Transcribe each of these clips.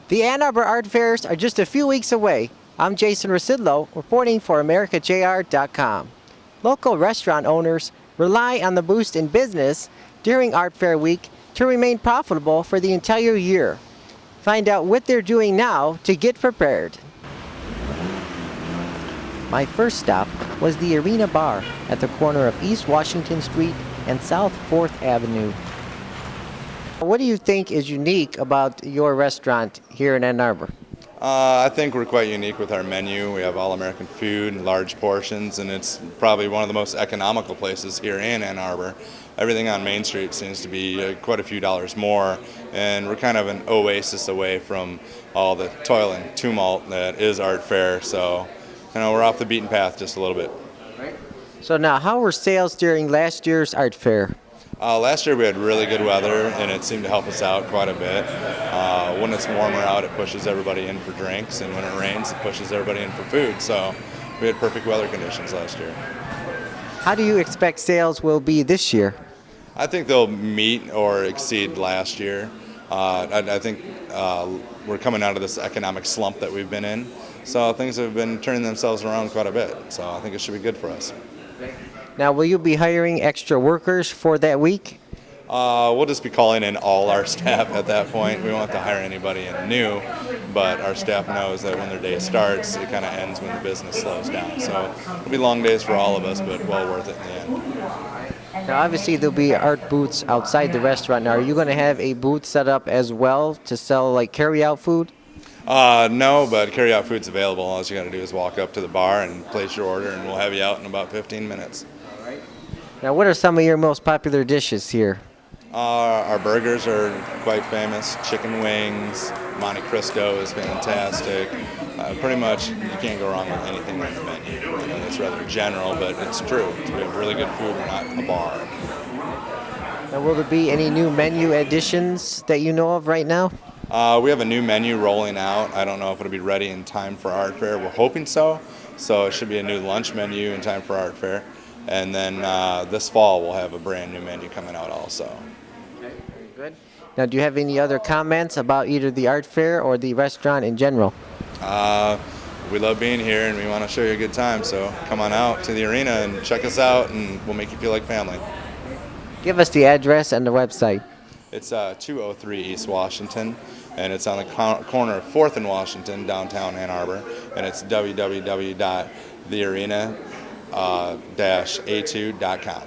The Ann Arbor Art Fairs are just a few weeks away. I'm Jason Rzucidlo, reporting for AmericaJR.com. Local restaurant owners rely on the boost in business during Art Fair Week to remain profitable for the entire year. Find out what they're doing now to get prepared. My first stop was the Arena Bar at the corner of East Washington Street and South 4th Avenue. What do you think is unique about your restaurant here in Ann Arbor? I think we're quite unique with our menu. We have all-American food and large portions, and it's probably one of the most economical places here in Ann Arbor. Everything on Main Street seems to be quite a few dollars more, and we're kind of an oasis away from all the toil and tumult that is Art Fair, so we're off the beaten path just a little bit. So now, how were sales during last year's Art Fair? Last year we had really good weather, and it seemed to help us out quite a bit. When it's warmer out, it pushes everybody in for drinks, and when it rains, it pushes everybody in for food. So we had perfect weather conditions last year. How do you expect sales will be this year? I think they'll meet or exceed last year. I think we're coming out of this economic slump that we've been in, so things have been turning themselves around quite a bit. So I think it should be good for us. Now, will you be hiring extra workers for that week? We'll just be calling in all our staff at that point. We won't have to hire anybody new, but our staff knows that when their day starts, it kind of ends when the business slows down. So it'll be long days for all of us, but well worth it in the end. Now, obviously, there'll be art booths outside the restaurant. Now, are you going to have a booth set up as well to sell like carry-out food? No, but carry-out food's available. All you got to do is walk up to the bar and place your order, and we'll have you out in about 15 minutes. Now, what are some of your most popular dishes here? Our burgers are quite famous. Chicken wings, Monte Cristo is fantastic. Pretty much, you can't go wrong with anything on the menu. It's rather general, but it's true. We have really good food. We're not a bar. Now, will there be any new menu additions that you know of right now? We have a new menu rolling out. I don't know if it'll be ready in time for Art Fair. We're hoping so. So it should be a new lunch menu in time for Art Fair. And then this fall we'll have a brand new menu coming out also. Okay, very good. Now, do you have any other comments about either the Art Fair or the restaurant in general? We love being here and we want to show you a good time. So come on out to the arena and check us out, and we'll make you feel like family. Give us the address and the website. It's 203 East Washington, and it's on the corner of 4th and Washington, downtown Ann Arbor, and it's www.thearena-a2.com.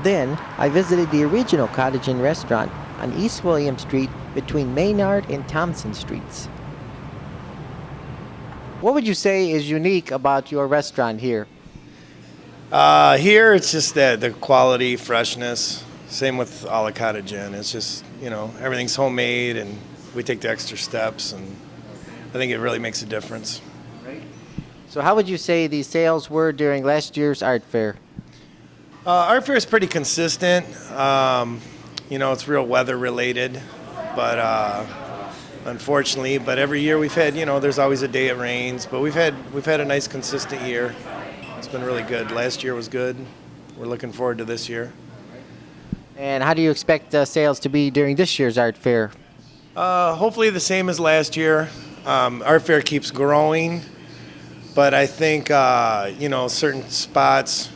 Then, I visited the original Cottage Inn Restaurant on East William Street between Maynard and Thompson Streets. What would you say is unique about your restaurant here? Here, it's just the quality, freshness. Same with a la Cottage Inn. It's just, everything's homemade, and we take the extra steps, and I think it really makes a difference. Right. So how would you say the sales were during last year's Art Fair? Art Fair is pretty consistent. It's real weather related, but unfortunately, every year we've had, there's always a day it rains, but we've had a nice consistent year. It's been really good. Last year was good. We're looking forward to this year. And how do you expect sales to be during this year's Art Fair? Hopefully the same as last year. Art Fair keeps growing, but I think, certain spots,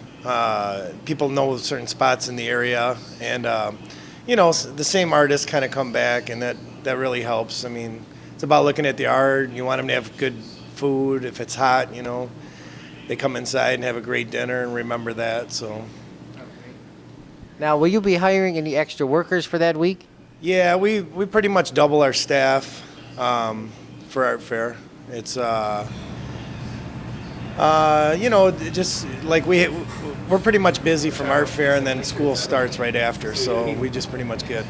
people know certain spots in the area, and, the same artists kind of come back, and that really helps. I mean, it's about looking at the art. You want them to have good food. If it's hot, they come inside and have a great dinner and remember that, so. Now, will you be hiring any extra workers for that week? Yeah, we pretty much double our staff for Art Fair. It's just like we're pretty much busy from Art Fair, and then school starts right after. So we just pretty much get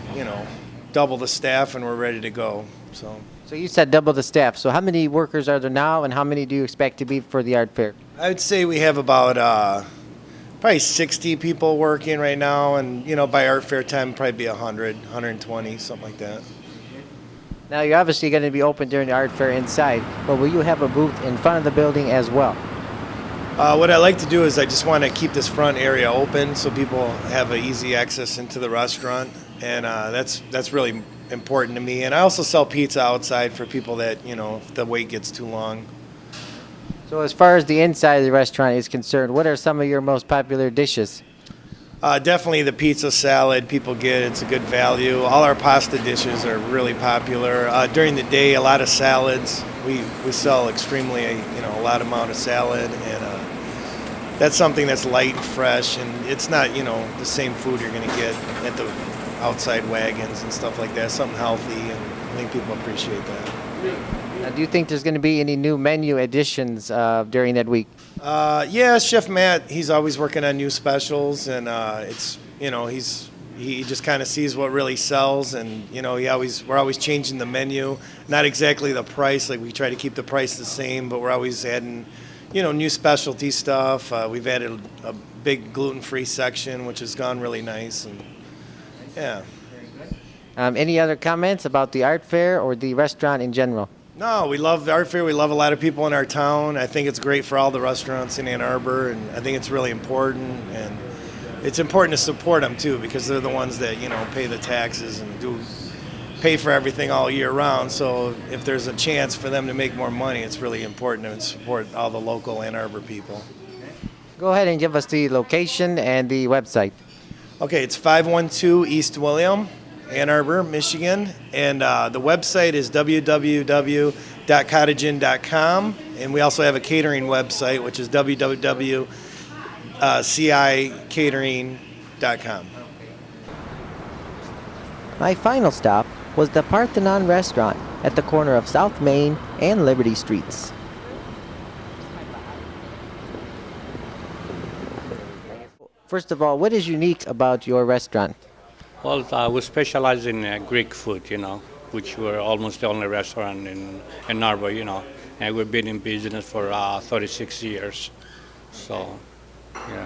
double the staff, and we're ready to go. So you said double the staff. So how many workers are there now, and how many do you expect to be for the Art Fair? I would say we have about probably 60 people working right now, and by Art Fair time probably be 100, 120, something like that. Now, you're obviously going to be open during the Art Fair inside, but will you have a booth in front of the building as well? What I like to do is I just want to keep this front area open so people have an easy access into the restaurant, and that's really important to me. And I also sell pizza outside for people that, if the wait gets too long. So as far as the inside of the restaurant is concerned, what are some of your most popular dishes? Definitely the pizza salad people get. It's a good value. All our pasta dishes are really popular. During the day, a lot of salads. We sell extremely, a lot amount of salad, and that's something that's light and fresh, and it's not, the same food you're going to get at the outside wagons and stuff like that. Something healthy, and I think people appreciate that. Now, do you think there's going to be any new menu additions during that week? Yeah, Chef Matt, he's always working on new specials, and it's, he just kind of sees what really sells, and we're always changing the menu. Not exactly the price, like we try to keep the price the same, but we're always adding, new specialty stuff. We've added a big gluten-free section, which has gone really nice, and yeah. Any other comments about the art fair or the restaurant in general? No, we love the art fair. We love a lot of people in our town. I think it's great for all the restaurants in Ann Arbor, and I think it's really important. And it's important to support them too, because they're the ones that pay the taxes and pay for everything all year round. So if there's a chance for them to make more money, it's really important to support all the local Ann Arbor people. Go ahead and give us the location and the website. Okay, it's 512 East William, Ann Arbor, Michigan, and the website is www.cottageinn.com, and we also have a catering website, which is www.cicatering.com. My final stop was the Parthenon Restaurant at the corner of South Main and Liberty Streets. First of all, what is unique about your restaurant? Well, we specialize in Greek food, which we're almost the only restaurant in Ann Arbor, and we've been in business for 36 years. So, yeah.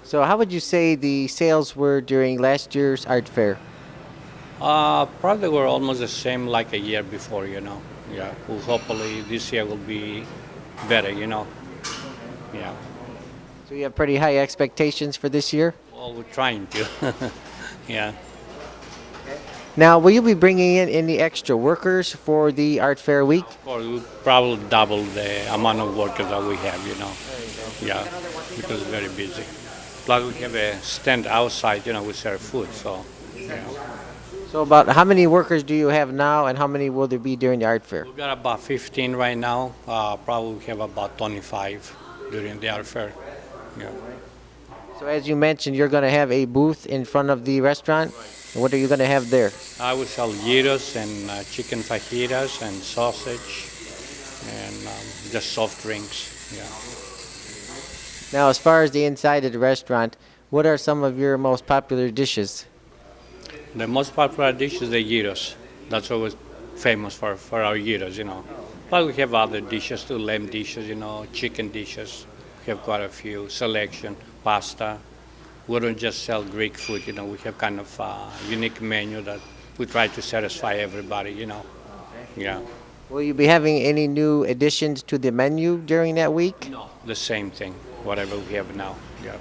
So how would you say the sales were during last year's art fair? Probably we're almost the same like a year before, Yeah. Well, hopefully this year will be better, Yeah. So you have pretty high expectations for this year? Well, we're trying to. Yeah. Now, will you be bringing in any extra workers for the art fair week? Or we'll probably double the amount of workers that we have, Yeah, because it's very busy. Plus we have a stand outside, we serve food, so, So about how many workers do you have now, and how many will there be during the art fair? We've got about 15 right now. Probably we have about 25 during the art fair. Yeah. So as you mentioned, you're going to have a booth in front of the restaurant. What are you going to have there? I will sell gyros and chicken fajitas and sausage and just soft drinks. Yeah. Now, as far as the inside of the restaurant, what are some of your most popular dishes? The most popular dish is the gyros. That's always famous for our gyros, But we have other dishes too, lamb dishes, chicken dishes. We have quite a few selection, pasta. We don't just sell Greek food, we have kind of a unique menu that we try to satisfy everybody, Yeah. Will you be having any new additions to the menu during that week? No, the same thing, whatever we have now, yeah.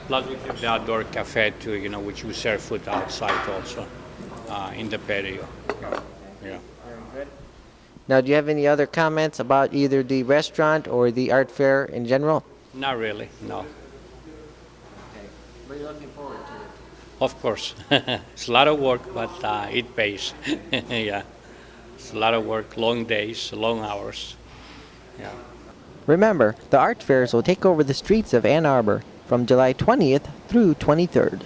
Plus we have the outdoor cafe too, which we serve food outside also, in the patio, yeah. Now, do you have any other comments about either the restaurant or the art fair in general? Not really, no. What are you looking forward to? Of course. It's a lot of work, but it pays. Yeah. It's a lot of work, long days, long hours. Yeah. Remember, the art fairs will take over the streets of Ann Arbor from July 20th through 23rd.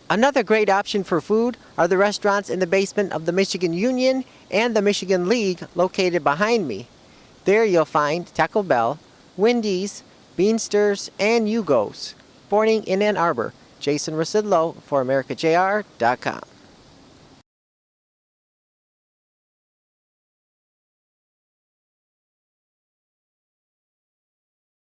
Another great option for food are the restaurants in the basement of the Michigan Union and the Michigan League located behind me. There you'll find Taco Bell, Wendy's, Beansters, and Michos. Reporting in Ann Arbor, Jason Rzucidlo for AmericaJR.com.